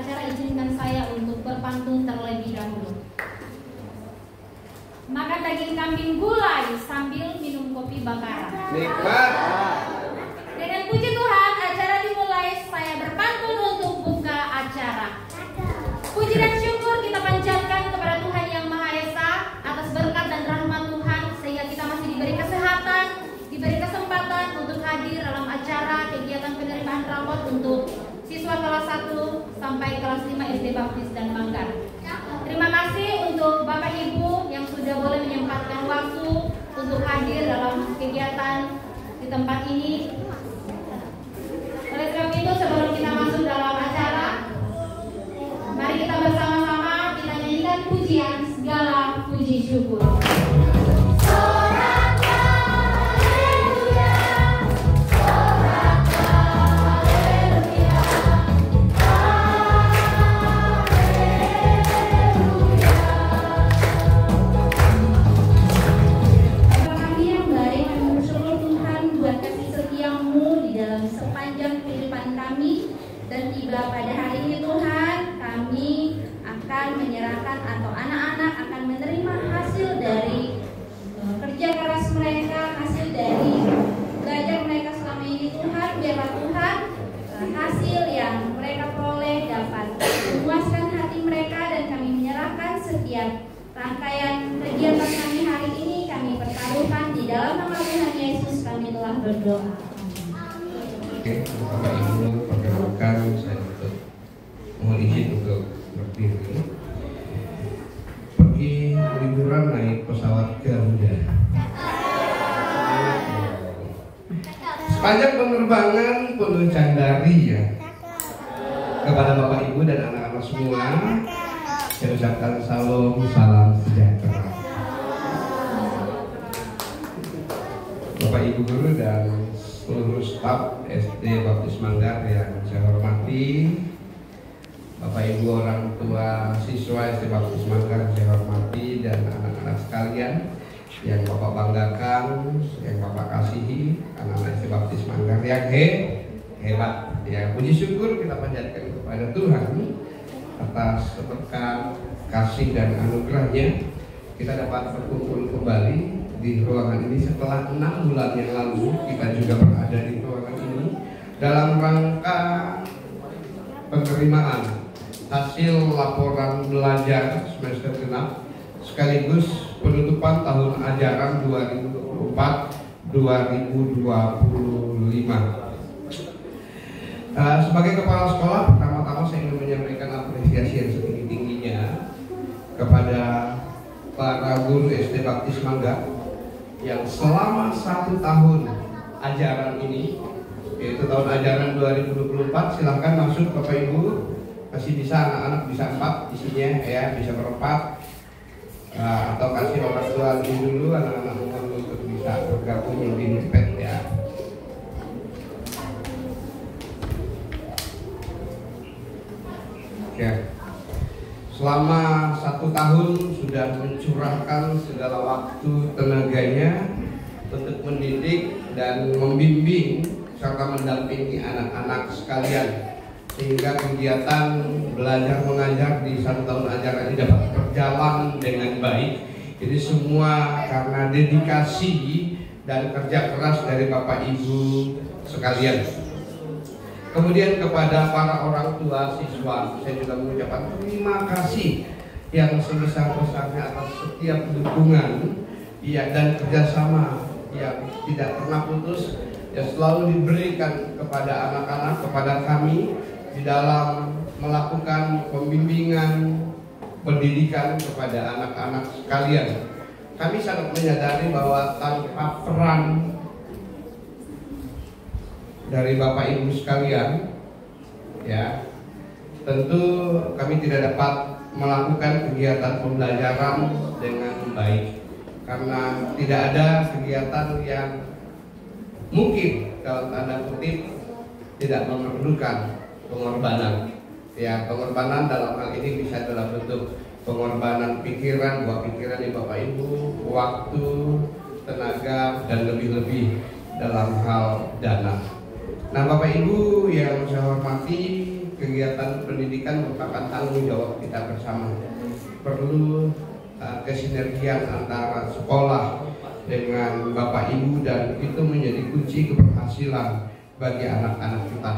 acara, izinkan saya untuk berpantun terlebih dahulu. Makan daging kambing gulai sambil minum kopi bakaran. Nikmat. Dengan puji Tuhan, acara dimulai. Saya berpantun untuk buka acara. Puji dan syukur kita panjatkan kepada Tuhan Yang Maha Esa atas berkat dan rahmat Tuhan, sehingga kita masih diberi kesehatan, diberi kesempatan untuk hadir dalam acara kegiatan penerimaan rapot untuk siswa kelas 1 sampai kelas 5 SD Baptis dan Manggar. Terima kasih untuk Bapak Ibu yang sudah boleh menyempatkan waktu untuk hadir dalam kegiatan di tempat ini. Oleh sebab itu, sebelum kita masuk dalam acara, mari kita bersama-sama kita nyanyikan pujian segala puji syukur. Pada hari ini Tuhan, kami akan menyerahkan atau anak-anak akan menerima hasil dari kerja keras mereka, hasil dari belajar mereka selama ini. Tuhan, biarlah Tuhan hasil yang mereka peroleh dapat memuaskan hati mereka, dan kami menyerahkan setiap rangkaian kegiatan kami hari ini. Kami pertaruhkan di dalam nama Tuhan Yesus, kami telah berdoa. Oke, Bapak Ibu, perkenalkan saya untuk mohon izin untuk berdiri. Pergi liburan naik pesawat Garuda. Sepanjang penerbangan penuh candari ya. Kepada Bapak Ibu dan anak-anak semua, saya ucapkan salam sejahtera. Bapak Ibu guru dan seluruh staf SD Baptis Manggar yang saya hormati, Bapak Ibu orang tua siswa SD Baptis Manggar saya hormati, dan anak-anak sekalian yang Bapak banggakan, yang Bapak kasihi, anak-anak SD Baptis Manggar yang hebat. Ya, puji syukur kita panjatkan kepada Tuhan atas berkat, kasih dan anugerahnya kita dapat berkumpul kembali di ruangan ini setelah 6 bulan yang lalu. Kita juga berada di ruangan ini dalam rangka penerimaan hasil laporan belajar semester genap sekaligus penutupan tahun ajaran 2024-2025. Sebagai kepala sekolah, pertama-tama saya ingin menyampaikan apresiasi yang setinggi-tingginya kepada para guru SD Baptis Manggar yang selama 1 tahun ajaran ini, yaitu tahun ajaran 2024, silahkan masuk Bapak Ibu, masih bisa anak-anak bisa 4 isinya ya, bisa berempat, atau kasih orang tua lebih dulu, anak-anak untuk bisa bergabung lebih cepat ya. Oke. Selama 1 tahun sudah mencurahkan segala waktu tenaganya untuk mendidik dan membimbing serta mendampingi anak-anak sekalian, sehingga kegiatan belajar mengajar di 1 tahun ajaran ini dapat berjalan dengan baik. Jadi semua karena dedikasi dan kerja keras dari Bapak Ibu sekalian. Kemudian kepada para orang tua siswa, saya juga mengucapkan terima kasih yang sebesar-besarnya atas setiap dukungan ya, dan kerjasama yang tidak pernah putus ya, selalu diberikan kepada anak-anak, kepada kami di dalam melakukan pembimbingan pendidikan kepada anak-anak sekalian. Kami sangat menyadari bahwa tanpa peran dari Bapak Ibu sekalian ya, tentu kami tidak dapat melakukan kegiatan pembelajaran dengan baik, karena tidak ada kegiatan yang mungkin dalam tanda kutip tidak memerlukan pengorbanan ya. Pengorbanan dalam hal ini bisa dalam bentuk pengorbanan pikiran, buah pikiran di Bapak Ibu, waktu, tenaga, dan lebih-lebih dalam hal dana. Nah, Bapak Ibu yang saya hormati, kegiatan kegiatan pendidikan merupakan tanggung jawab kita bersama. Perlu kesinergian antara sekolah dengan Bapak Ibu, dan itu menjadi kunci keberhasilan bagi anak-anak kita.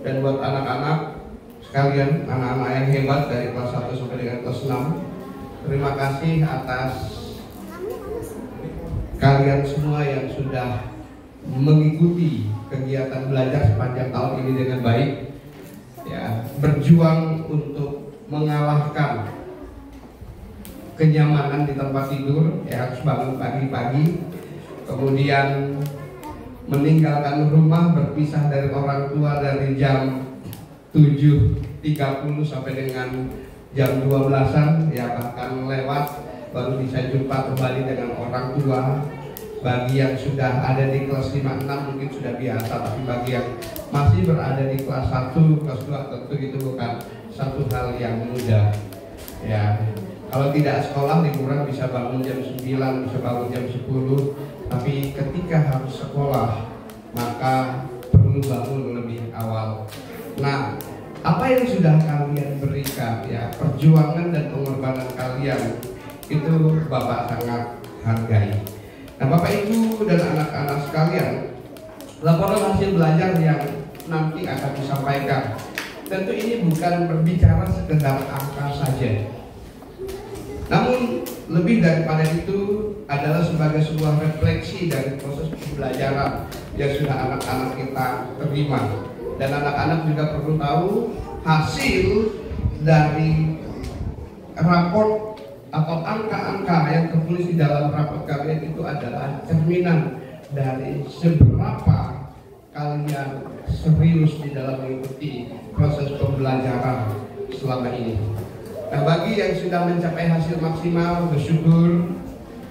Dan buat anak-anak sekalian, anak-anak yang hebat dari kelas 1 sampai dengan kelas 6, terima kasih atas kalian semua yang sudah mengikuti kegiatan belajar sepanjang tahun ini dengan baik, ya, berjuang untuk mengalahkan kenyamanan di tempat tidur, ya, harus bangun pagi-pagi, kemudian meninggalkan rumah, berpisah dari orang tua dari jam 7.30 sampai dengan jam 12-an, ya, bahkan lewat, baru bisa jumpa kembali dengan orang tua. Bagi yang sudah ada di kelas 5-6 mungkin sudah biasa, tapi bagi yang masih berada di kelas 1, kelas 2 tentu itu bukan satu hal yang mudah, ya. Kalau tidak sekolah, liburan bisa bangun jam 9, bisa bangun jam 10, tapi ketika harus sekolah maka perlu bangun lebih awal. Nah, apa yang sudah kalian berikan, ya, perjuangan dan pengorbanan kalian itu Bapak sangat hargai. Nah, Bapak Ibu dan anak-anak sekalian, laporan hasil belajar yang nanti akan disampaikan, tentu ini bukan berbicara sekedar angka saja, namun lebih daripada itu adalah sebagai sebuah refleksi dari proses pembelajaran yang sudah anak-anak kita terima. Dan anak-anak juga perlu tahu hasil dari raport atau angka-angka yang tertulis di dalam raport kalian itu adalah cerminan dari seberapa kalian serius di dalam mengikuti proses pembelajaran selama ini. Nah, bagi yang sudah mencapai hasil maksimal, bersyukur,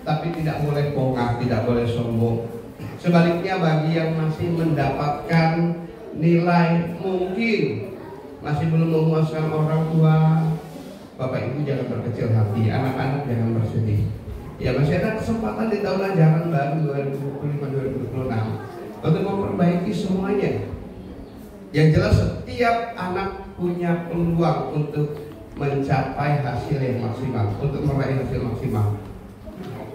tapi tidak boleh bongkar, tidak boleh sombong. Sebaliknya, bagi yang masih mendapatkan nilai mungkin masih belum memuaskan orang tua, Bapak Ibu jangan berkecil hati, anak-anak jangan bersedih. Ya, masih ada kesempatan di tahun ajaran baru 2025-2026 untuk memperbaiki semuanya. Yang jelas setiap anak punya peluang untuk mencapai hasil yang maksimal, untuk meraih hasil maksimal.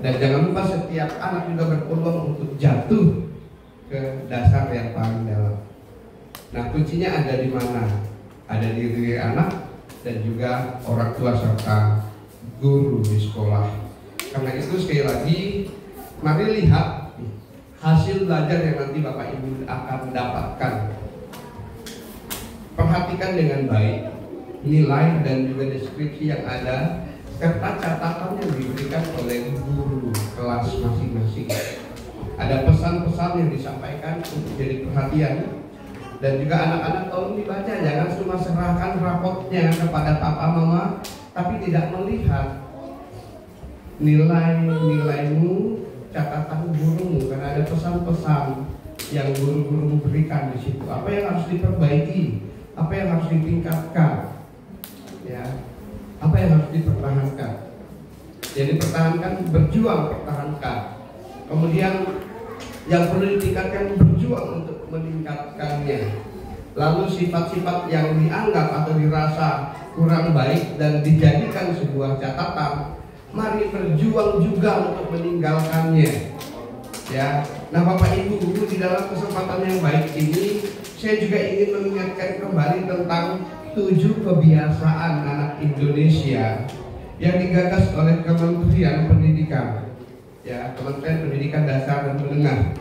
Dan jangan lupa setiap anak juga berpeluang untuk jatuh ke dasar yang paling dalam. Nah, kuncinya ada di mana? Ada di diri anak dan juga orang tua serta guru di sekolah. Karena itu sekali lagi, mari lihat hasil belajar yang nanti Bapak Ibu akan dapatkan. Perhatikan dengan baik nilai dan juga deskripsi yang ada, serta catatan yang diberikan oleh guru kelas masing-masing. Ada pesan-pesan yang disampaikan untuk jadi perhatian. Dan juga anak-anak tolong dibaca, jangan cuma serahkan rapotnya kepada papa mama, tapi tidak melihat nilai-nilaimu, catatan gurumu, karena ada pesan-pesan yang guru-guru berikan di situ. Apa yang harus diperbaiki, apa yang harus ditingkatkan, ya, apa yang harus dipertahankan. Jadi pertahankan, berjuang pertahankan. Kemudian yang perlu ditingkatkan, berjuang untuk meningkatkannya. Lalu sifat-sifat yang dianggap atau dirasa kurang baik dan dijadikan sebuah catatan, mari berjuang juga untuk meninggalkannya. Ya, nah Bapak Ibu, di dalam kesempatan yang baik ini, saya juga ingin mengingatkan kembali tentang 7 kebiasaan anak Indonesia yang digagas oleh Kementerian Pendidikan, ya, Kementerian Pendidikan Dasar dan Menengah.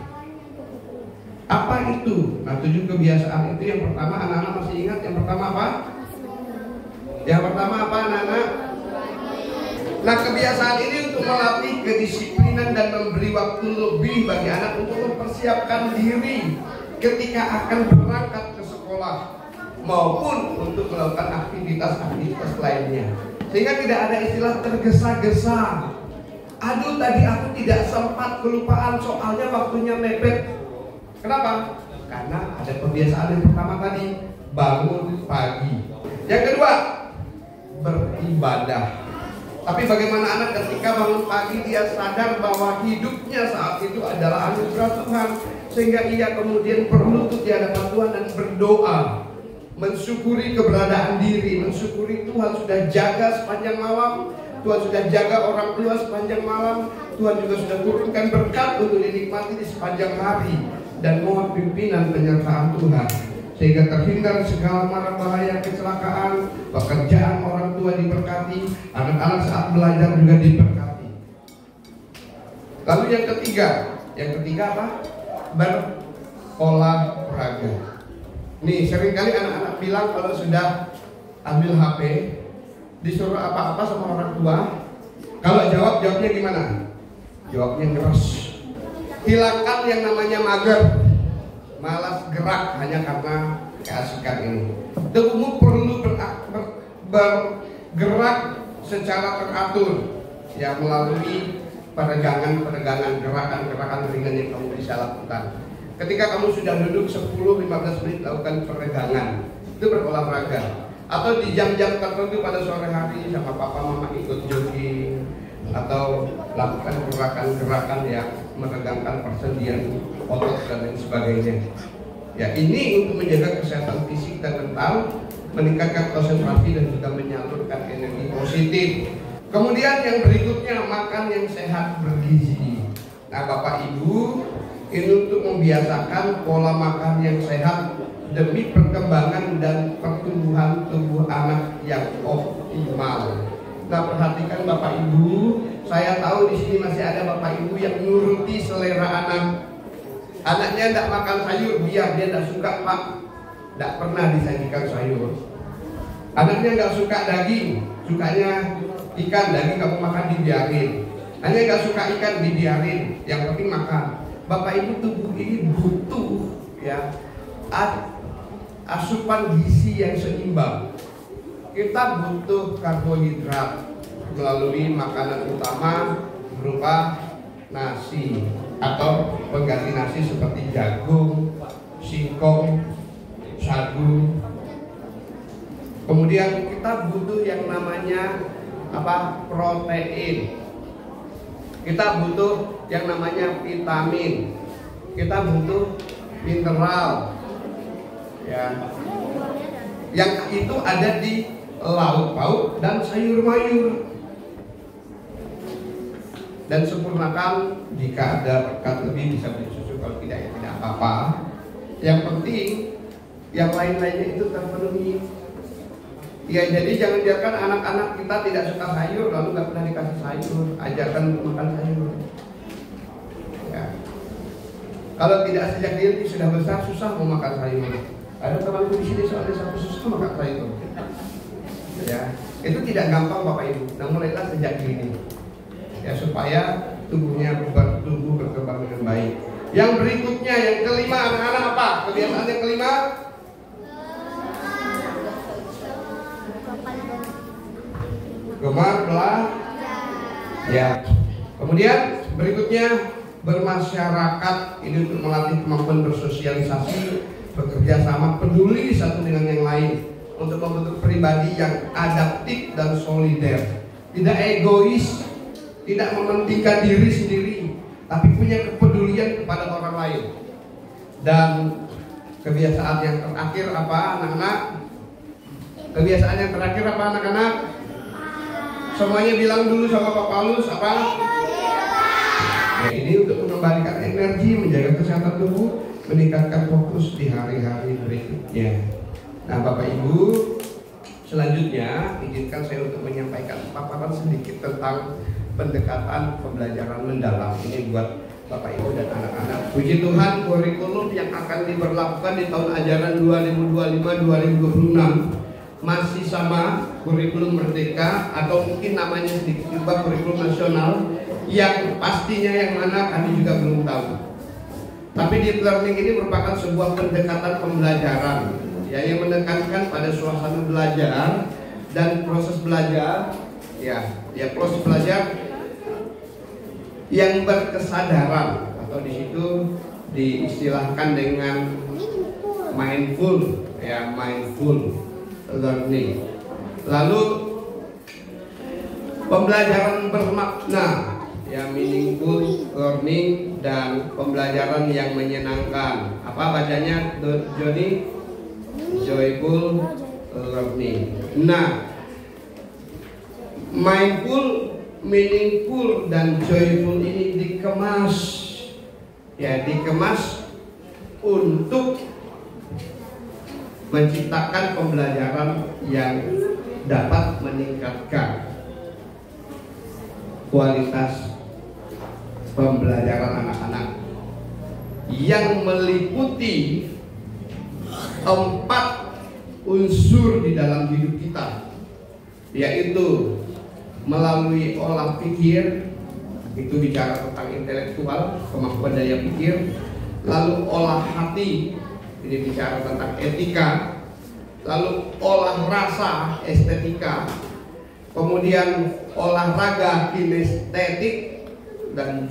Apa itu? Nah, 7 kebiasaan itu, yang pertama, anak-anak masih ingat yang pertama apa? Yang pertama apa, anak-anak? Nah, kebiasaan ini untuk melatih kedisiplinan dan memberi waktu lebih bagi anak untuk mempersiapkan diri ketika akan berangkat ke sekolah maupun untuk melakukan aktivitas-aktivitas lainnya, sehingga tidak ada istilah tergesa-gesa. Aduh, tadi aku tidak sempat, kelupaan soalnya waktunya mepet. Kenapa? Karena ada kebiasaan yang pertama tadi, bangun pagi. Yang kedua, beribadah. Tapi bagaimana anak ketika bangun pagi dia sadar bahwa hidupnya saat itu adalah anugerah Tuhan, sehingga ia kemudian berlutut di hadapan Tuhan dan berdoa, mensyukuri keberadaan diri, mensyukuri Tuhan sudah jaga sepanjang malam, Tuhan sudah jaga orang tua sepanjang malam, Tuhan juga sudah turunkan berkat untuk dinikmati di sepanjang hari, dan mohon pimpinan penyertaan Tuhan sehingga terhindar segala mara bahaya kecelakaan, pekerjaan orang tua diberkati, anak-anak saat belajar juga diberkati. Lalu yang ketiga apa? Berolahraga. Nih, seringkali anak-anak bilang kalau sudah ambil HP, disuruh apa-apa sama orang tua, kalau jawabnya gimana? Jawabnya keras. Hilangkan yang namanya mager, malas gerak hanya karena keasikan ini. Tubuhmu perlu bergerak secara teratur, ya, melalui peregangan, gerakan-gerakan ringan yang kamu bisa lakukan. Ketika kamu sudah duduk 10-15 menit lakukan peregangan, itu berolahraga. Atau di jam-jam tertentu pada sore hari sama papa mama ikut jogging, atau lakukan gerakan-gerakan yang meregangkan persendian otot dan lain sebagainya. Ya, ini untuk menjaga kesehatan fisik dan mental, meningkatkan konsentrasi dan juga menyalurkan energi positif. Kemudian yang berikutnya, makan yang sehat bergizi. Nah, Bapak Ibu, ini untuk membiasakan pola makan yang sehat demi perkembangan dan pertumbuhan tubuh anak yang optimal. Nah, perhatikan Bapak Ibu, saya tahu di sini masih ada Bapak Ibu yang nuruti selera anak. Anaknya tidak makan sayur, biar dia tidak suka, Pak. Tidak pernah disajikan sayur. Anaknya nggak suka daging, sukanya ikan, daging kamu makan dibiarin. Anaknya nggak suka ikan, dibiarin. Yang penting makan. Bapak Ibu, tubuh ini butuh, ya, asupan gizi yang seimbang. Kita butuh karbohidrat melalui makanan utama berupa nasi atau pengganti nasi seperti jagung, singkong, sagu. Kemudian kita butuh yang namanya protein. Kita butuh yang namanya vitamin. Kita butuh mineral. Ya. Yang itu ada di lauk pauk dan sayur mayur. Dan sempurnakan, jika ada berkat lebih bisa beli susu, kalau tidak ya tidak apa-apa. Yang penting yang lain-lainnya itu terpenuhi. Ya, jadi jangan biarkan anak-anak kita tidak suka sayur lalu nggak pernah dikasih sayur. Ajarkan untuk makan sayur. Ya. Kalau tidak sejak dini sudah besar susah mau makan sayur. Ada temanku di sini soalnya sampai susah makan sayur. Ya, itu tidak gampang Bapak Ibu. Nah, mulailah sejak dini. Ya, supaya tubuhnya bertumbuh berkembang dengan baik. Yang berikutnya, yang kelima, anak-anak apa? Kebiasaan yang kelima? Gemar belajar. Ya. Kemudian berikutnya bermasyarakat, ini untuk melatih kemampuan bersosialisasi, bekerja sama, peduli satu dengan yang lain, untuk membentuk pribadi yang adaptif dan solider, tidak egois, tidak mementingkan diri sendiri, tapi punya kepedulian kepada orang lain. Dan kebiasaan yang terakhir apa, anak-anak? Kebiasaan yang terakhir apa, anak-anak? Semuanya bilang dulu sama Pak Paulus apa? Ya, ini untuk mengembalikan energi, menjaga kesehatan tubuh, meningkatkan fokus di hari-hari berikutnya. Nah, Bapak Ibu, selanjutnya izinkan saya untuk menyampaikan paparan sedikit tentang pendekatan pembelajaran mendalam. Ini buat Bapak Ibu dan anak-anak. Puji Tuhan, kurikulum yang akan diberlakukan di tahun ajaran 2025-2026 masih sama, kurikulum merdeka, atau mungkin namanya sedikit berubah, kurikulum nasional, yang pastinya yang mana kami juga belum tahu. Tapi deep learning ini merupakan sebuah pendekatan pembelajaran, ya, yang menekankan pada suasana belajar dan proses belajar, ya proses belajar yang berkesadaran, atau di situ diistilahkan dengan mindful, ya, mindful learning. Lalu pembelajaran bermakna, ya, meaningful learning, dan pembelajaran yang menyenangkan. Apa bacanya, Joni? joyful learning. Nah, mindful, meaningful, dan joyful ini dikemas, ya, dikemas untuk menciptakan pembelajaran yang dapat meningkatkan kualitas pembelajaran anak-anak yang meliputi 4 unsur di dalam hidup kita, yaitu melalui olah pikir, itu bicara tentang intelektual, kemampuan daya pikir, lalu olah hati, ini bicara tentang etika, lalu olah rasa, estetika, kemudian olahraga, kinestetik, dan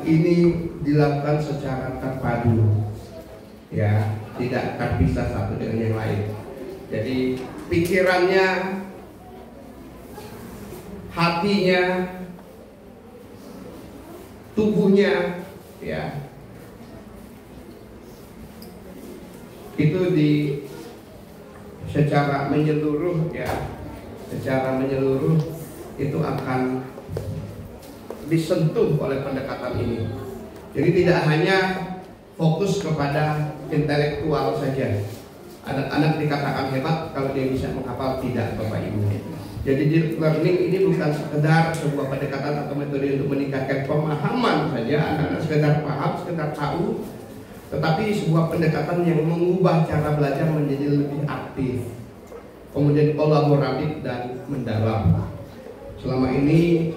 ini dilakukan secara terpadu, ya, tidak terpisah satu dengan yang lain. Jadi pikirannya, hatinya, tubuhnya, ya, itu secara menyeluruh, ya, secara menyeluruh itu akan disentuh oleh pendekatan ini. Jadi tidak hanya fokus kepada intelektual saja. Anak-anak dikatakan hebat kalau dia bisa menghafal, tidak, Bapak Ibu. Jadi deep learning ini bukan sekedar sebuah pendekatan atau metode untuk meningkatkan pemahaman saja, anak-anak sekedar paham, sekedar tahu, tetapi sebuah pendekatan yang mengubah cara belajar menjadi lebih aktif, kemudian kolaboratif dan mendalam. Selama ini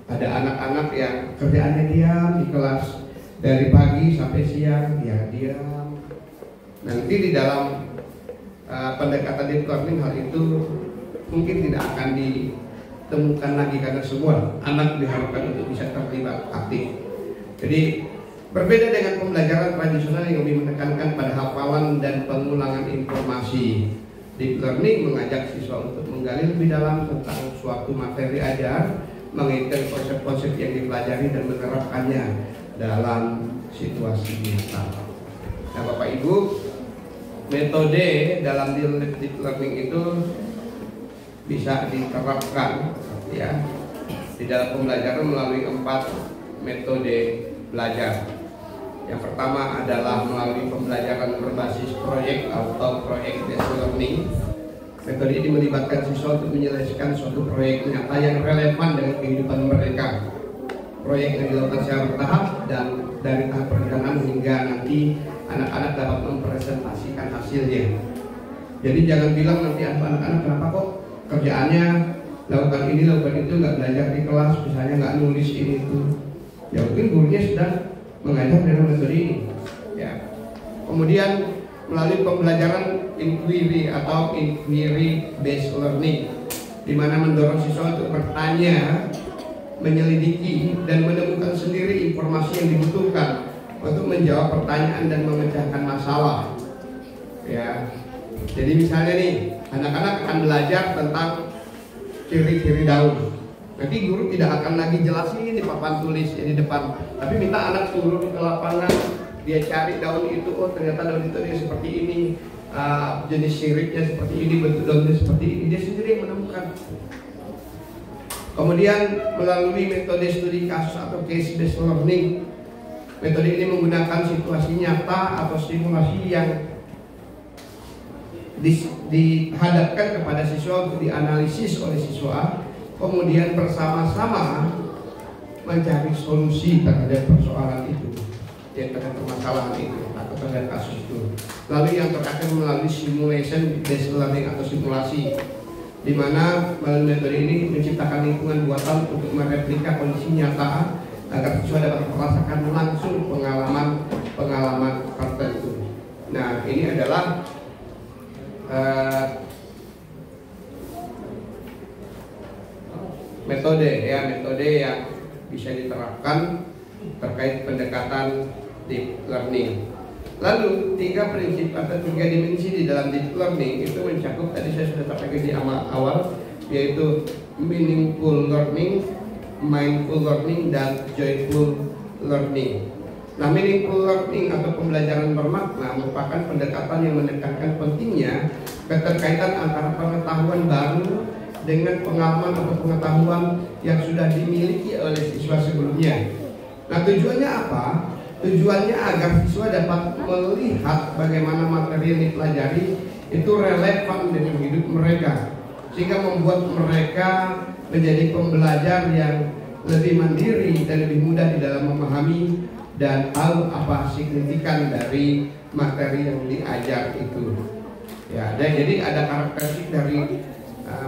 ada anak-anak yang kerjaannya diam di kelas dari pagi sampai siang, ya diam. Nanti di dalam pendekatan deep learning hal itu mungkin tidak akan ditemukan lagi karena semua anak diharapkan untuk bisa terlibat aktif. Jadi berbeda dengan pembelajaran tradisional yang lebih menekankan pada hafalan dan pengulangan informasi. Deep learning mengajak siswa untuk menggali lebih dalam tentang suatu materi ajar, mengingat konsep-konsep yang dipelajari dan menerapkannya dalam situasi nyata. Nah, Bapak Ibu, metode dalam deep learning itu bisa diterapkan, ya, di dalam pembelajaran melalui 4 metode belajar. Yang pertama adalah melalui pembelajaran berbasis proyek atau project based learning. Metode ini melibatkan siswa untuk menyelesaikan suatu proyek nyata yang relevan dengan kehidupan mereka. Proyek yang dilakukan secara bertahap dan dari tahap perencanaan hingga nanti anak-anak dapat mempresentasikan hasilnya. Jadi jangan bilang nanti anak-anak kenapa kok kerjaannya lakukan ini, lakukan itu, nggak belajar di kelas, misalnya nggak nulis ini itu. Ya mungkin gurunya sedang mengajar dengan metode ini, ya. Kemudian melalui pembelajaran inquiry atau inquiry based learning, di mana mendorong siswa untuk bertanya, menyelidiki dan menemukan sendiri informasi yang dibutuhkan untuk menjawab pertanyaan dan memecahkan masalah, ya. Jadi misalnya nih, anak-anak akan belajar tentang ciri-ciri daun. Nanti guru tidak akan lagi jelasin di papan tulis di depan, tapi minta anak turun ke lapangan, dia cari daun itu, oh ternyata daun itu dia seperti ini, jenis siripnya seperti ini, bentuk daunnya seperti ini, dia sendiri yang menemukan. Kemudian melalui metode studi kasus atau case based learning, metode ini menggunakan situasi nyata atau simulasi yang dihadapkan kepada siswa untuk dianalisis oleh siswa, kemudian bersama-sama mencari solusi terhadap persoalan itu, terhadap permasalahan itu atau terhadap kasus itu. Lalu yang terakhir melalui simulation based learning atau simulasi, di mana melalui metode ini menciptakan lingkungan buatan untuk mereplika kondisi nyata agar siswa dapat merasakan langsung pengalaman tertentu. Nah, ini adalah metode yang bisa diterapkan terkait pendekatan deep learning. Lalu 3 prinsip atau 3 dimensi di dalam deep learning itu mencakup, tadi saya sudah sampaikan di awal, yaitu meaningful learning, mindful learning, dan joyful learning. Nah, meaningful learning atau pembelajaran bermakna merupakan pendekatan yang menekankan pentingnya keterkaitan antara pengetahuan baru dengan pengalaman atau pengetahuan yang sudah dimiliki oleh siswa sebelumnya. Nah, tujuannya apa? Tujuannya agar siswa dapat melihat bagaimana materi yang dipelajari itu relevan dengan hidup mereka, sehingga membuat mereka menjadi pembelajar yang lebih mandiri dan lebih mudah di dalam memahami dan tahu apa signifikan dari materi yang diajar itu. Ya, dan jadi ada karakteristik dari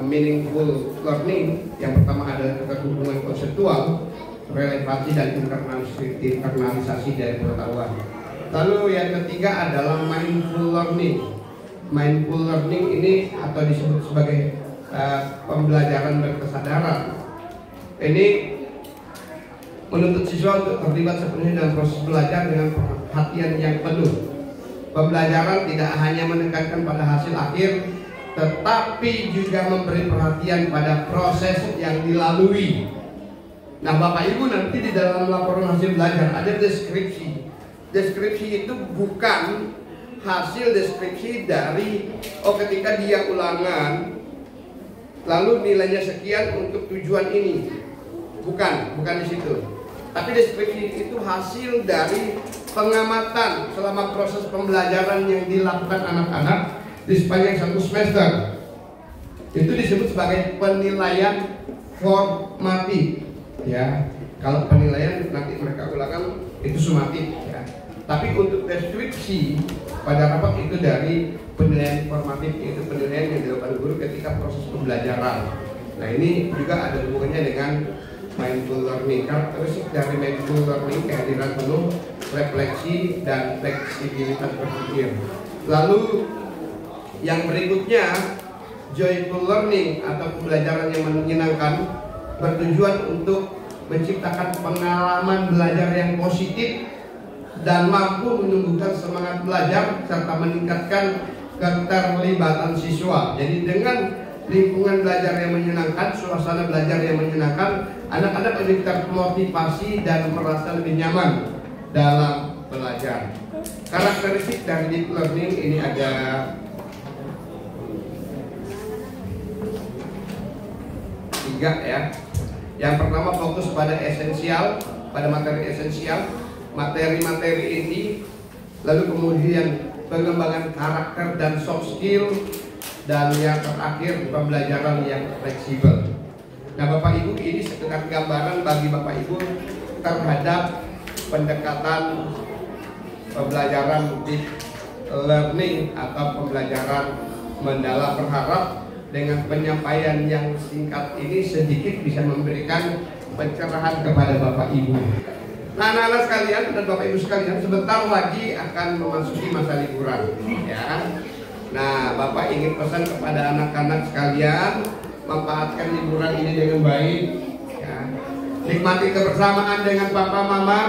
meaningful learning. Yang pertama adalah keterhubungan konseptual, relevansi dan internalisasi dari pengetahuan. Lalu yang ketiga adalah mindful learning. Mindful learning ini atau disebut sebagai pembelajaran berkesadaran. Ini menuntut siswa untuk terlibat sepenuhnya dalam proses belajar dengan perhatian yang penuh. Pembelajaran tidak hanya menekankan pada hasil akhir, tetapi juga memberi perhatian pada proses yang dilalui. Nah, Bapak Ibu nanti di dalam laporan hasil belajar ada deskripsi. Deskripsi itu bukan hasil deskripsi dari ketika dia ulangan lalu nilainya sekian untuk tujuan ini. Bukan di situ. Tapi deskripsi itu hasil dari pengamatan selama proses pembelajaran yang dilakukan anak-anak di sepanjang satu semester. Itu disebut sebagai penilaian formatif. Ya, kalau penilaian nanti mereka ulangan itu sumatif. Ya. Tapi untuk deskripsi pada rapat itu dari penilaian formatif, itu penilaian yang dilakukan guru ketika proses pembelajaran. Nah, ini juga ada hubungannya dengan mindful learning. Karakteristik dari mindful learning kehadiran penuh refleksi dan fleksibilitas berpikir. Lalu yang berikutnya, joyful learning atau pembelajaran yang menyenangkan bertujuan untuk menciptakan pengalaman belajar yang positif dan mampu menumbuhkan semangat belajar serta meningkatkan keterlibatan siswa. Jadi dengan lingkungan belajar yang menyenangkan, suasana belajar yang menyenangkan, anak-anak lebih termotivasi dan merasa lebih nyaman dalam belajar. Karakteristik dari deep learning ini ada 3 ya. Yang pertama fokus pada esensial, pada materi esensial, materi-materi ini, lalu kemudian pengembangan karakter dan soft skill, dan yang terakhir pembelajaran yang fleksibel. Nah, Bapak Ibu, ini sekedar gambaran bagi Bapak Ibu terhadap pendekatan pembelajaran deep learning atau pembelajaran mendalam. Berharap dengan penyampaian yang singkat ini sedikit bisa memberikan pencerahan kepada Bapak Ibu. Nah, anak-anak sekalian dan Bapak Ibu sekalian, sebentar lagi akan memasuki masa liburan ya. Nah, Bapak ingin pesan kepada anak-anak sekalian, manfaatkan liburan ini dengan baik ya. Nikmati kebersamaan dengan papa mama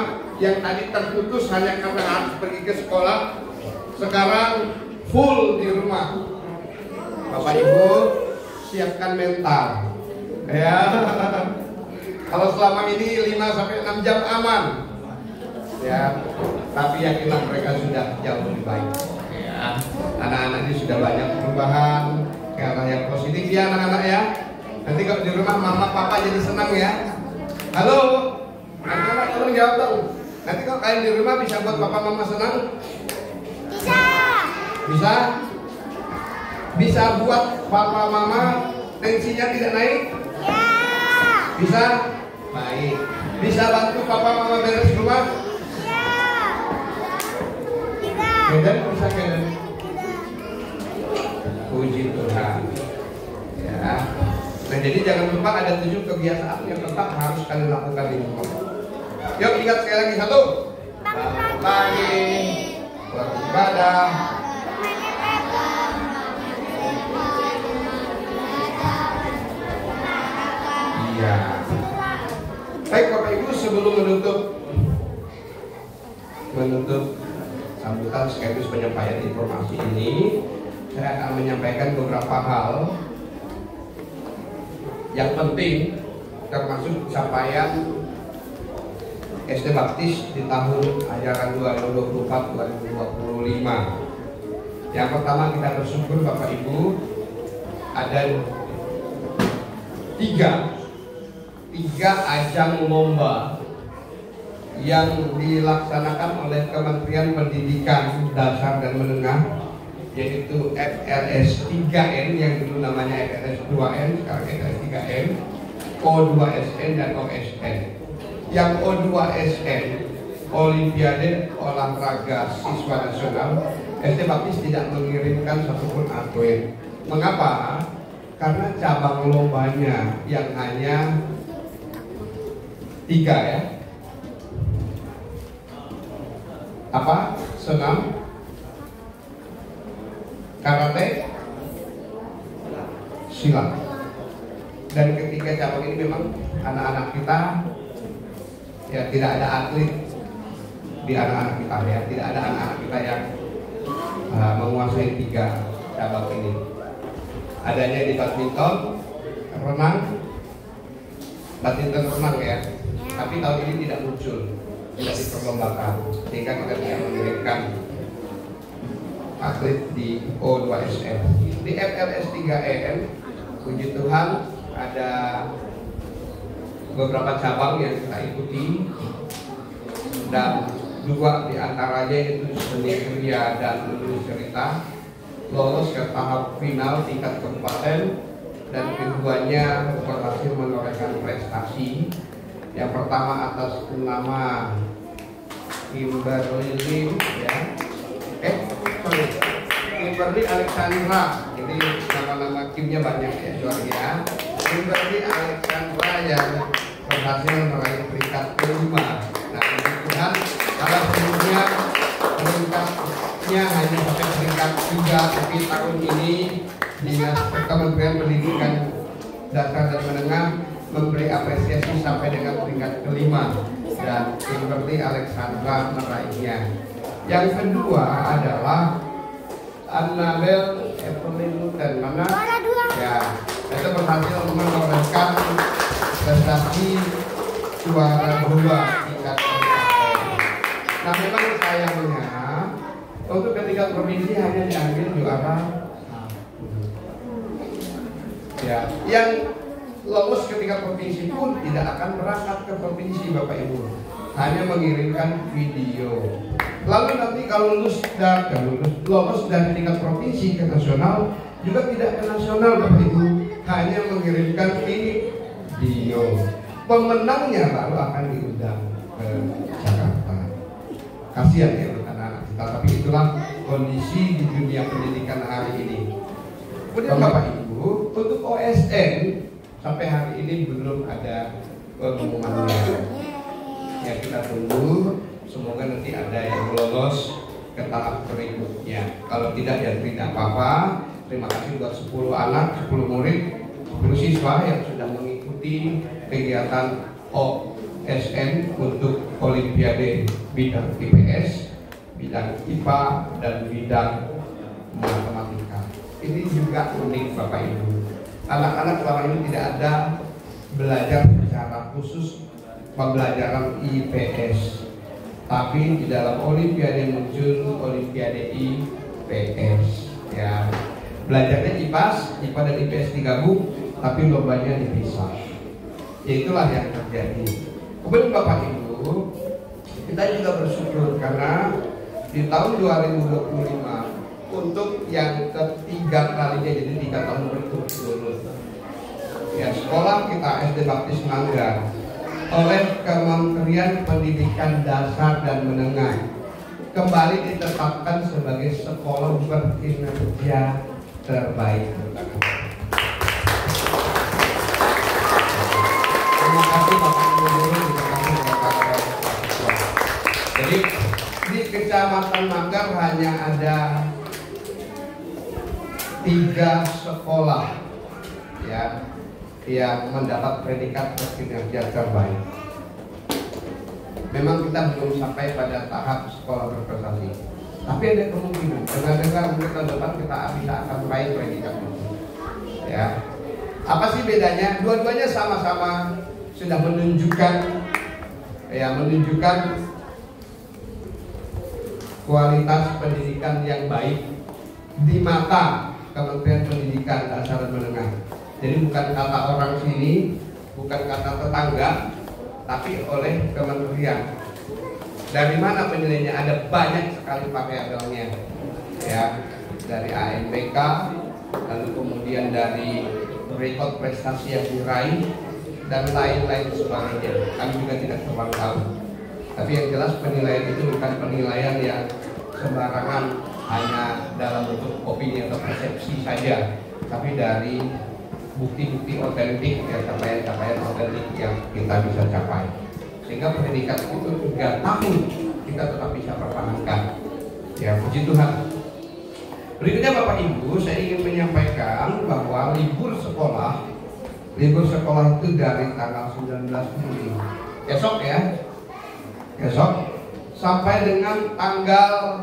yang tadi terputus hanya karena harus pergi ke sekolah, sekarang full di rumah. Bapak Ibu siapkan mental ya. Kalau selama ini 5-6 jam aman ya, tapi yakinlah mereka sudah jauh lebih baik ya. Anak-anak ini sudah banyak perubahan ke arah yang positif ya anak-anak ya. Nanti kalau di rumah mama papa jadi senang ya. Halo, anak-anak tolong jawab dong. Nanti kalau kalian di rumah bisa buat papa mama senang? Bisa. Bisa? Bisa buat papa mama tensinya tidak naik? Ya. Bisa? Baik. Bisa bantu papa mama beres rumah? Ya. Bisa. Kedan bisa kedan. Puji Tuhan. Ya. Nah, jadi jangan lupa ada 7 kebiasaan yang tetap harus kalian lakukan di rumah. Yuk ingat sekali lagi, 1. Bangun pagi, beribadah. Iya. Baik Bapak Ibu, sebelum menutup sambutan sekaligus penyampaian informasi ini, saya akan menyampaikan beberapa hal yang penting, termasuk capaian SD Baptis di tahun ajaran 2024-2025. Yang pertama kita bersyukur Bapak Ibu ada tiga ajang lomba yang dilaksanakan oleh Kementerian Pendidikan Dasar dan Menengah, yaitu FLS 3N yang dulu namanya FLS 2N, sekarang FLS 3N, O2SN dan OSN. Yang O2SN, Olimpiade Olahraga Siswa Nasional, SD Baptis tidak mengirimkan satupun atlet. Mengapa? Karena cabang lombanya yang hanya 3 ya. Apa? Senam, karate, silat. Dan ketiga cabang ini memang anak-anak kita ya tidak ada atlet di anak-anak kita ya, tidak ada anak-anak kita yang menguasai 3 cabang ini. Adanya di badminton, renang ya. Tapi tahun ini tidak muncul, tidak diperlombakan, sehingga kita tidak mengirimkan atlet di O2SN. Di FLS 3EN, puji Tuhan ada beberapa cabang yang kita ikuti, dan 2 diantaranya itu seni kriya dan menulis cerita lolos ke tahap final tingkat kabupaten, dan keduanya berhasil menorehkan prestasi. Yang pertama atas nama Kimberly ya, Kimberly Alexandra. Ini nama-nama Kimnya banyak ya, soalnya Kimberly Alexandra yang berhasil meraih peringkat kelima. Nah, puji Tuhan, kalau sebelumnya peringkatnya hanya sampai peringkat 3, tapi tahun ini Dinas Kementerian Pendidikan Dasar dan Menengah memberi apresiasi sampai dengan peringkat kelima, dan Kimberly Alexandra meraihnya. Yang kedua adalah Annabel Evelyn Luten, mana? Ya, itu berhasil menorehkan prestasi juara 2 tingkat kabupaten. Nah, memang sayangnya untuk tingkat provinsi hanya diambil juara 1. Ya, yang lolos ke tingkat provinsi pun tidak akan berangkat ke provinsi Bapak Ibu, hanya mengirimkan video. Lalu nanti kalau lolos dari tingkat provinsi ke nasional juga tidak ke nasional Bapak Ibu, hanya mengirimkan video. Pemenangnya baru akan diundang ke Jakarta. Kasihan ya buat anak-anak kita, tapi itulah kondisi di dunia pendidikan hari ini. Kemudian Bapak Ibu, untuk OSN sampai hari ini belum ada pengumumannya. Ya, kita tunggu, semoga nanti ada yang lolos ke tahap berikutnya. Kalau tidak ya tidak apa-apa. Terima kasih buat 10 anak, 10 murid, 10 siswa yang sudah mengikuti kegiatan OSN untuk Olimpiade bidang IPS, bidang IPA, dan bidang matematika. Ini juga unik Bapak Ibu. Anak-anak selama ini tidak ada belajar secara khusus pembelajaran IPS, tapi di dalam Olimpiade muncul Olimpiade IPS. Ya, belajarnya IPA dan IPS digabung, tapi lombanya dipisah. Itulah yang terjadi. Kemudian Bapak Ibu, kita juga bersyukur karena di tahun 2025 untuk yang ketiga kalinya, jadi 3 tahun berturut-turut, ya, sekolah kita SD Baptis Manggar oleh Kementerian Pendidikan Dasar dan Menengah kembali ditetapkan sebagai sekolah berkinerja terbaik. Terima kasih Bapak Ibu guru, terima kasih Bapak siswa. Jadi di Kecamatan Manggar hanya ada 3 sekolah ya yang mendapat predikat berkinerja terbaik. Memang kita belum sampai pada tahap sekolah berprestasi, tapi ada kemungkinan dengar mungkin tahun depan kita bisa akan meraih predikat itu. Ya, apa sih bedanya? Dua-duanya sama-sama sudah menunjukkan yang menunjukkan kualitas pendidikan yang baik di mata Kementerian Pendidikan Dasar dan Menengah. Jadi bukan kata orang sini, bukan kata tetangga, tapi oleh kementerian. Dari mana penilaiannya? Ada banyak sekali variabelnya, ya, dari ANPK, lalu kemudian dari rekod prestasi yang diraih dan lain-lain sebagainya. Kami juga tidak terlalu tahu. Tapi yang jelas penilaian itu bukan penilaian yang sembarangan hanya dalam bentuk opini atau persepsi saja, tapi dari bukti-bukti otentik, ya, capaian-capaian otentik yang kita bisa capai. Sehingga pendidikan itu 3 tahun kita tetap bisa pertahankan. Ya, puji Tuhan. Berikutnya Bapak Ibu, saya ingin menyampaikan bahwa libur sekolah itu dari tanggal 19 Juli, besok ya, besok sampai dengan tanggal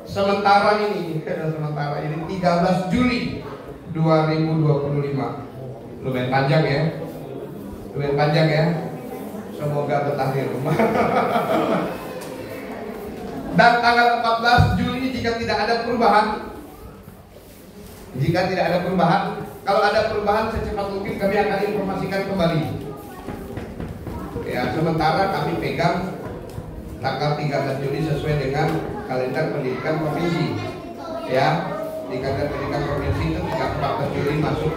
sementara ini 13 Juli 2025. Lumayan panjang ya. Semoga betah di rumah. Dan tanggal 14 Juli jika tidak ada perubahan, kalau ada perubahan secepat mungkin kami akan informasikan kembali. Ya, sementara kami pegang tanggal 13 Juli sesuai dengan kalender pendidikan provinsi. Ya, di kalender pendidikan provinsi itu 14 Juli masuk.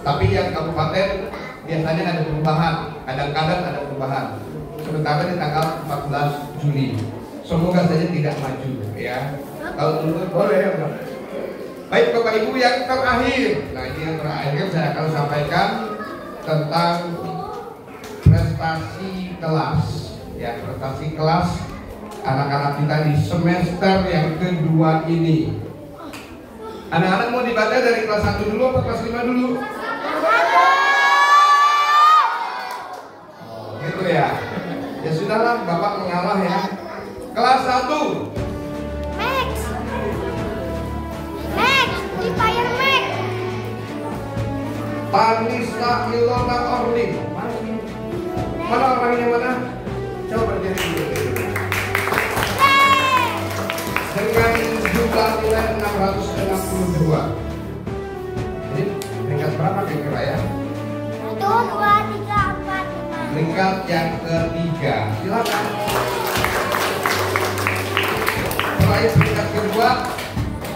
Tapi yang kabupaten biasanya ada perubahan, kadang-kadang ada perubahan. Sementara di tanggal 14 Juli. Semoga saja tidak maju, ya. Kalau menurut boleh ya, Pak. Baik Bapak Ibu, yang terakhir. Nah, ini yang terakhir saya akan sampaikan tentang prestasi kelas. Ya, prestasi kelas anak-anak kita di semester yang kedua ini. Anak-anak mau dibaca dari kelas 1 dulu atau kelas 5 dulu? Oh, gitu ya. Ya sudahlah, Bapak mengalah ya. Kelas 1. Tanisa Ilona Orning. Mana orangnya mana? Coba berdiri dulu. Dengan jumlah nilai 662. Ini peringkat berapa kira-kira ya? 1, 2, 3, 4, 5. Peringkat yang ketiga. Silakan. Terakhir peringkat kedua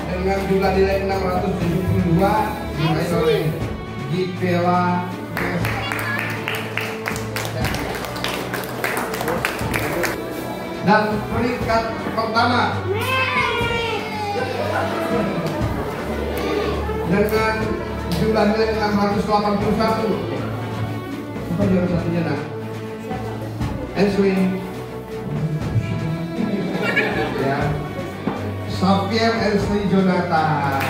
dengan jumlah nilai 672 diraih oleh Gipela dan peringkat pertama dengan jumlah nilai 681. Apa juara satunya nak? Enswi. Ya. Xavier Enswi Jonathan.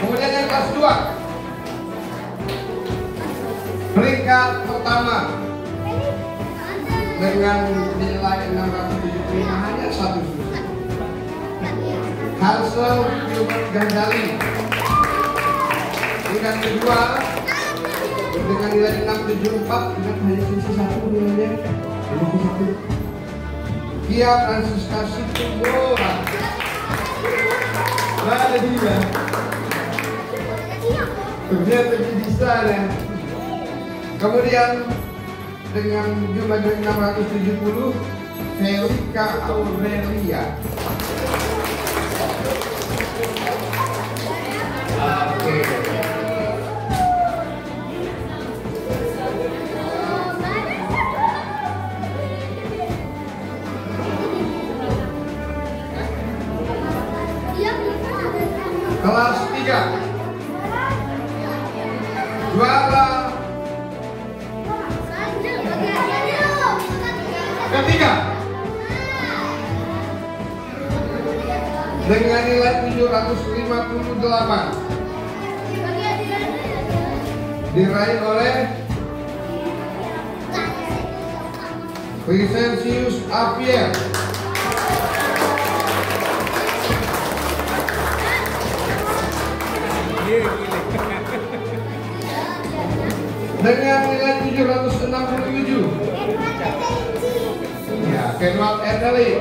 Kemudian yang kelas 2. Peringkat pertama dengan nilai 675 hanya 1 susu. Hansel Gilbert Gandali. Peringkat kedua dengan nilai 674, ingat hanya sisi 1 nilainya. Kia Francisca Situmora. Mana dia? Ternyata di sana. Kemudian dengan jumlah 670, Felika Aurelia. Oke. Kelas 3. Juara ketiga dengan nilai 758 diraih oleh Vicensius Apier. dengan nilai 767. Ya, Kenwat Erdali.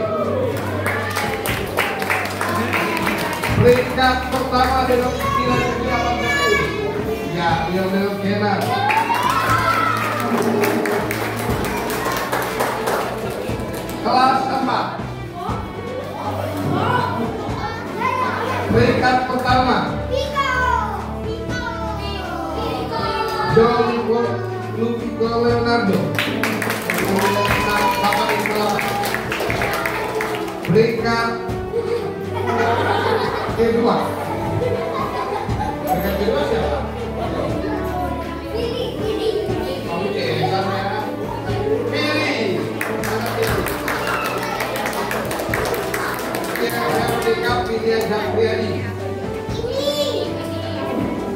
Peringkat pertama dengan nilai 780. Ya, Lionel Kenan. Kelas 4. Peringkat pertama John Lupico Leonardo. Peringkat kedua. Peringkat kedua siapa? Oke, sama Billy. Peringkat pilihan Japriani.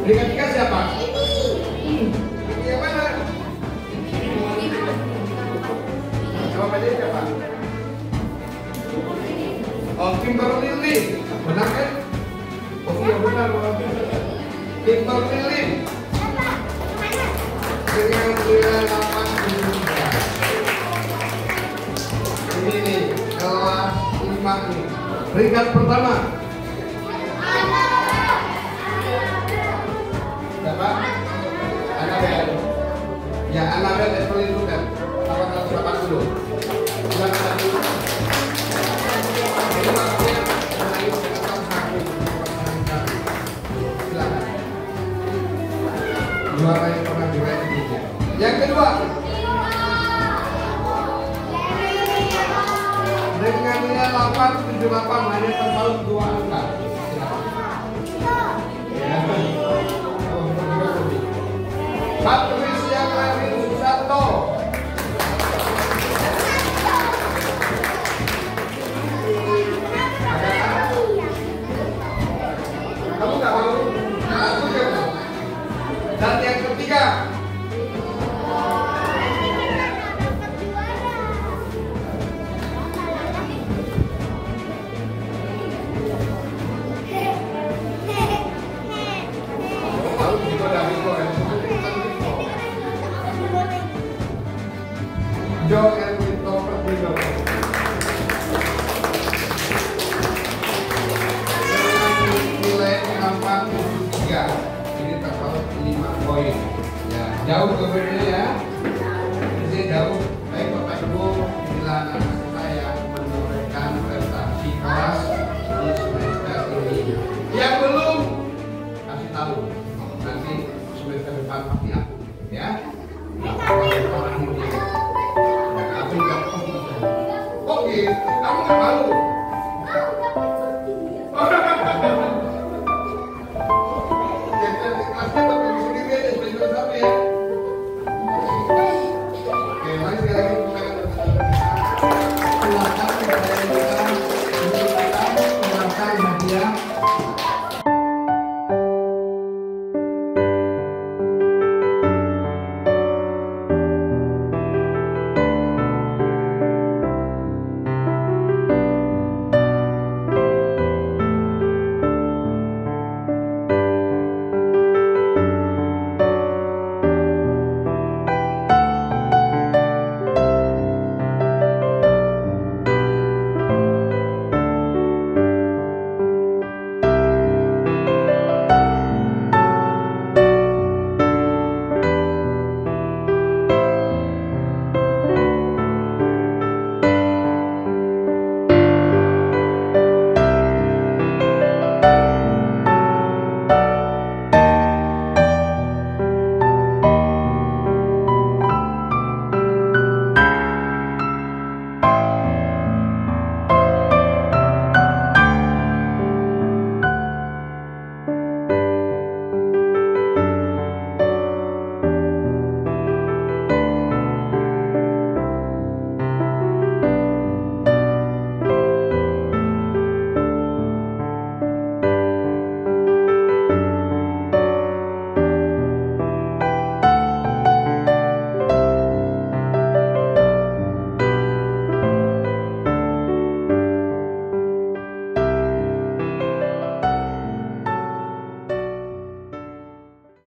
Peringkat tiga siapa? Yang mana? Coba aja siapa? Oh, Kimberly Lin. Benar kan? Oh iya benar. Kimberly Lin. Dengan nilai 8. Ini nih, kelas 5 nih. Peringkat pertama. Siapa? Anabel. Ya, Anabel Estelin Lukan. 880. Silakan. Juara yang pernah diraih Indonesia. Yang kedua, dengan nilai 878 hanya terpaut 2 angka. Ya. Patricia Clarin Susanto. Kamu nggak mau? Aku coba. Dan yang ketiga, Joe Erwin Topper Dino. Nilai 873. Ini terpaut 5 poin. Ya, jauh kemudian ya. Ini jauh. Baik Bapak Ibu, bila anak saya menorehkan prestasi kelas di semester ini. Yang belum, kasih tahu. Nanti semester depan pasti aku, ya. Oke, kamu nggak malu?